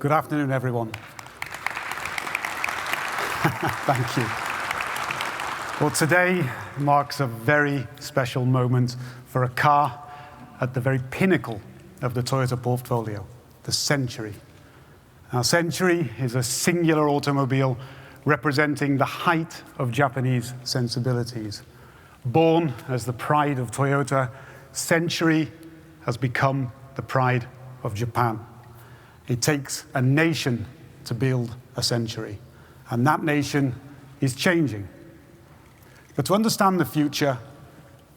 Good afternoon, everyone. Thank you. Well, today marks a very special moment for a car at the very pinnacle of the Toyota portfolio, the Century. Now, Century is a singular automobile representing the height of Japanese sensibilities. Born as the pride of Toyota, Century has become the pride of Japan. It takes a nation to build a century, and that nation is changing. But to understand the future,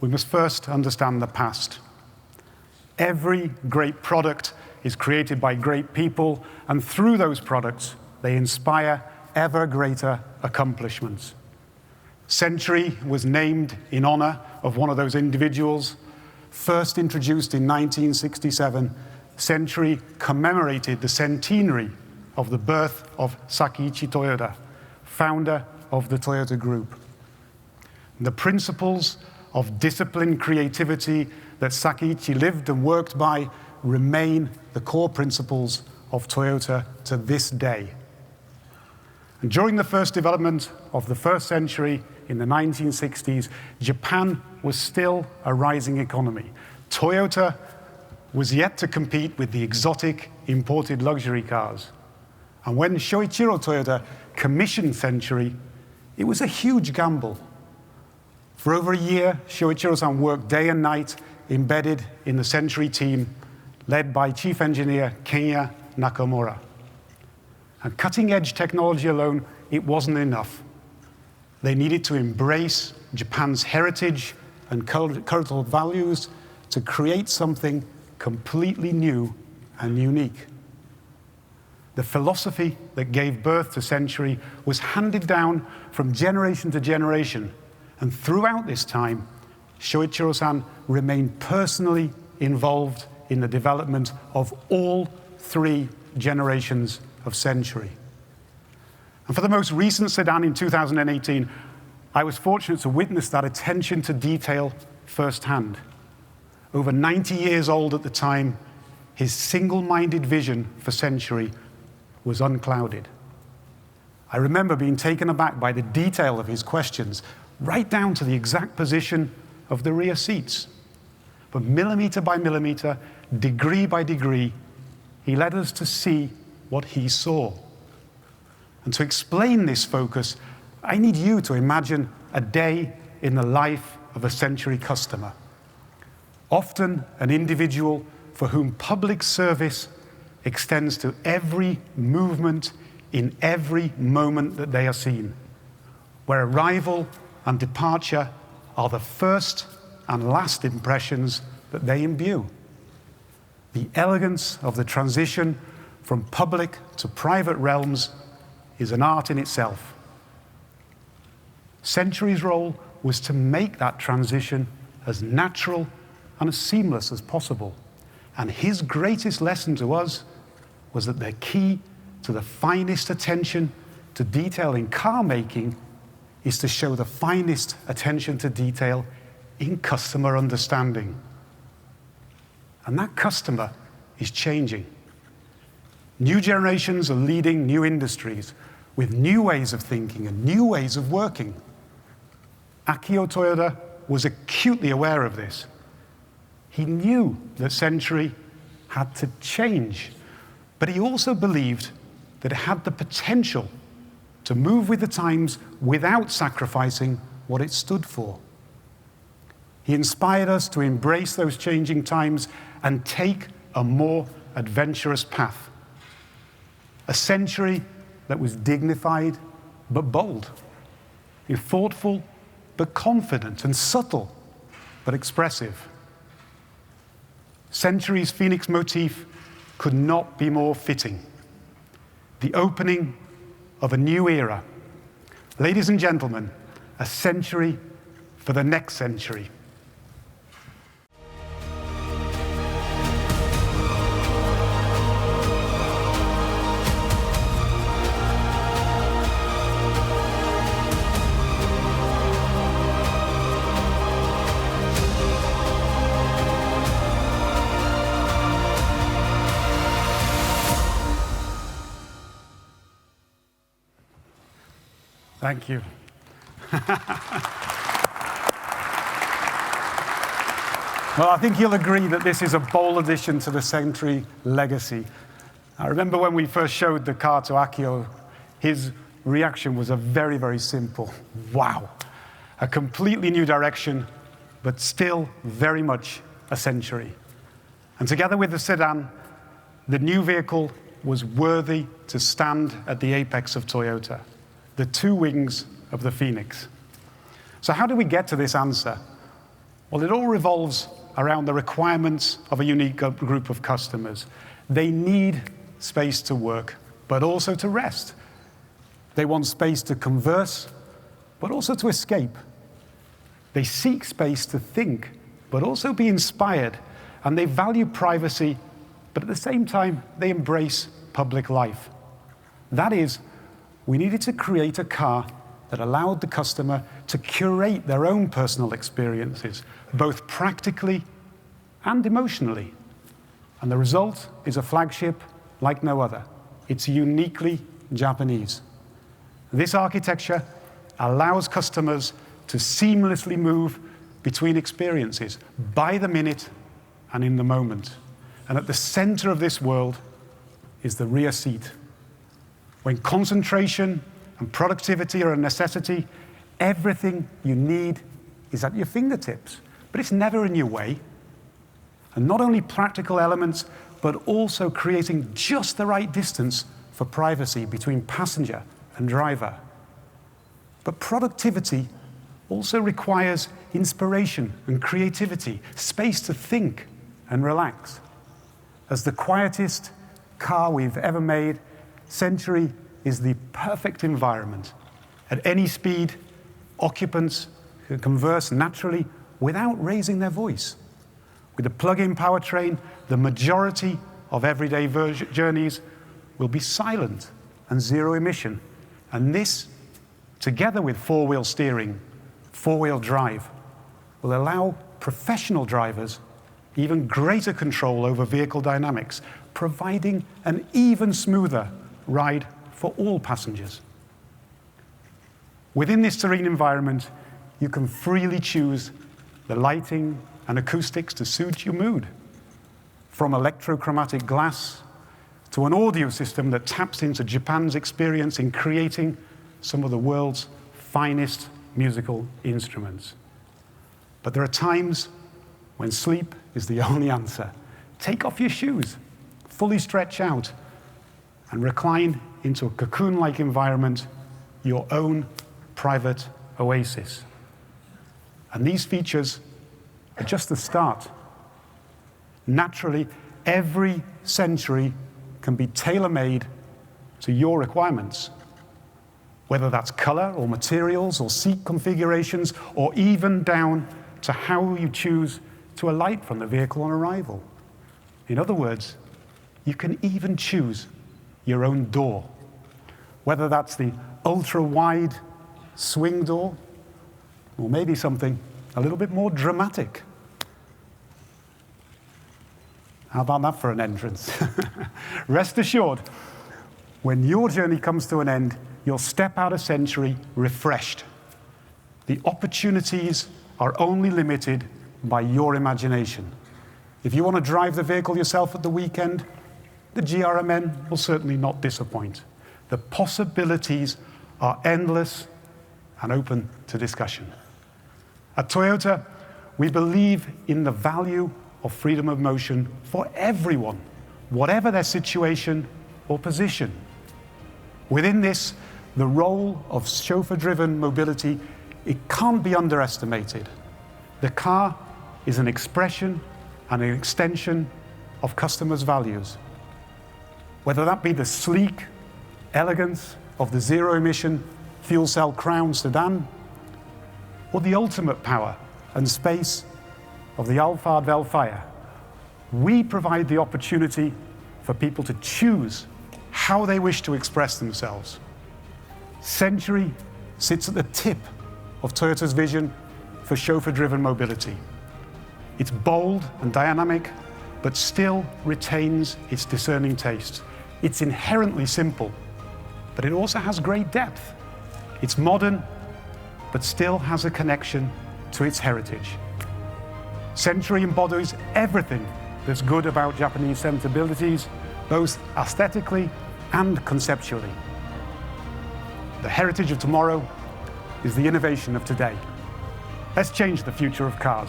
we must first understand the past. Every great product is created by great people, and through those products, they inspire ever greater accomplishments. Century was named in honor of one of those individuals. First introduced in 1967, Century commemorated the centenary of the birth of Sakeichi Toyoda, founder of the Toyota Group. The principles of disciplined creativity that Sakeichi lived and worked by remain the core principles of Toyota to this day. And during the first development of the first Century in the 1960s, Japan was still a rising economy. Toyota was yet to compete with the exotic imported luxury cars. And when Shoichiro Toyoda commissioned Century, it was a huge gamble. For over a year, Shoichiro-san worked day and night, embedded in the Century team, led by Chief Engineer Kenya Nakamura. And cutting-edge technology alone, it wasn't enough. They needed to embrace Japan's heritage and cultural values to create something completely new and unique. The philosophy that gave birth to Century was handed down from generation to generation, and throughout this time, Shoichiro-san remained personally involved in the development of all three generations of Century. And for the most recent sedan in 2018, I was fortunate to witness that attention to detail firsthand. Over 90 years old at the time, his single-minded vision for Century was unclouded. I remember being taken aback by the detail of his questions, right down to the exact position of the rear seats. But millimeter by millimeter, degree by degree, he led us to see what he saw. And to explain this focus, I need you to imagine a day in the life of a Century customer. Often an individual for whom public service extends to every movement in every moment that they are seen, where arrival and departure are the first and last impressions that they imbue. The elegance of the transition from public to private realms is an art in itself. Century's role was to make that transition as natural and as seamless as possible. And his greatest lesson to us was that the key to the finest attention to detail in car making is to show the finest attention to detail in customer understanding. And that customer is changing. New generations are leading new industries with new ways of thinking and new ways of working. Akio Toyoda was acutely aware of this. He knew that Century had to change, but he also believed that it had the potential to move with the times without sacrificing what it stood for. He inspired us to embrace those changing times and take a more adventurous path. A Century that was dignified but bold, thoughtful but confident, and subtle but expressive. Century's Phoenix motif could not be more fitting. The opening of a new era. Ladies and gentlemen, a Century for the next century. Thank you. Well, I think you'll agree that this is a bold addition to the Century legacy. I remember when we first showed the car to Akio, his reaction was a very, very simple, wow. A completely new direction, but still very much a Century. And together with the sedan, the new vehicle was worthy to stand at the apex of Toyota, the two wings of the Phoenix. So how do we get to this answer? Well, it all revolves around the requirements of a unique group of customers. They need space to work, but also to rest. They want space to converse, but also to escape. They seek space to think, but also be inspired. And they value privacy, but at the same time, they embrace public life. That is, we needed to create a car that allowed the customer to curate their own personal experiences, both practically and emotionally. And the result is a flagship like no other. It's uniquely Japanese. This architecture allows customers to seamlessly move between experiences by the minute and in the moment. And at the center of this world is the rear seat. When concentration and productivity are a necessity, everything you need is at your fingertips, but it's never in your way. And not only practical elements, but also creating just the right distance for privacy between passenger and driver. But productivity also requires inspiration and creativity, space to think and relax. As the quietest car we've ever made, Century is the perfect environment. At any speed, occupants can converse naturally without raising their voice. With a plug-in powertrain, the majority of everyday journeys will be silent and zero emission. And this, together with four-wheel steering, four-wheel drive, will allow professional drivers even greater control over vehicle dynamics, providing an even smoother ride for all passengers. Within this serene environment, you can freely choose the lighting and acoustics to suit your mood, from electrochromatic glass to an audio system that taps into Japan's experience in creating some of the world's finest musical instruments. But there are times when sleep is the only answer. Take off your shoes, fully stretch out, and recline into a cocoon-like environment, your own private oasis. And these features are just the start. Naturally, every Century can be tailor-made to your requirements, whether that's color or materials or seat configurations, or even down to how you choose to alight from the vehicle on arrival. In other words, you can even choose your own door, whether that's the ultra-wide swing door, or maybe something a little bit more dramatic. How about that for an entrance? Rest assured, when your journey comes to an end, you'll step out of Century refreshed. The opportunities are only limited by your imagination. If you want to drive the vehicle yourself at the weekend, the GRMN will certainly not disappoint. The possibilities are endless and open to discussion. At Toyota, we believe in the value of freedom of motion for everyone, whatever their situation or position. Within this, the role of chauffeur-driven mobility, it can't be underestimated. The car is an expression and an extension of customers' values. Whether that be the sleek elegance of the zero-emission fuel cell Crown sedan, or the ultimate power and space of the Alphard Velfire, we provide the opportunity for people to choose how they wish to express themselves. Century sits at the tip of Toyota's vision for chauffeur-driven mobility. It's bold and dynamic, but still retains its discerning taste. It's inherently simple, but it also has great depth. It's modern, but still has a connection to its heritage. Century embodies everything that's good about Japanese sensibilities, both aesthetically and conceptually. The heritage of tomorrow is the innovation of today. Let's change the future of cars.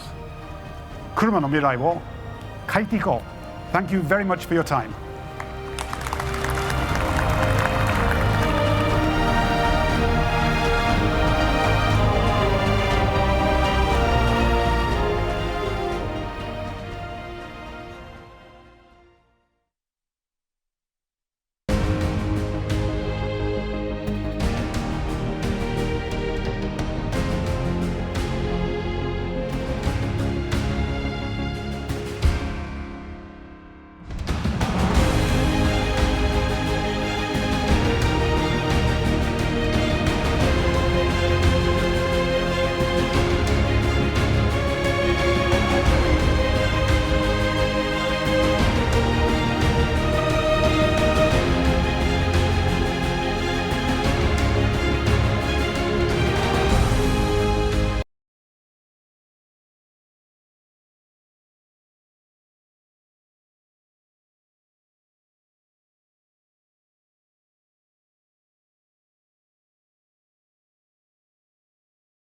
車の未来を変えていこう. Thank you very much for your time.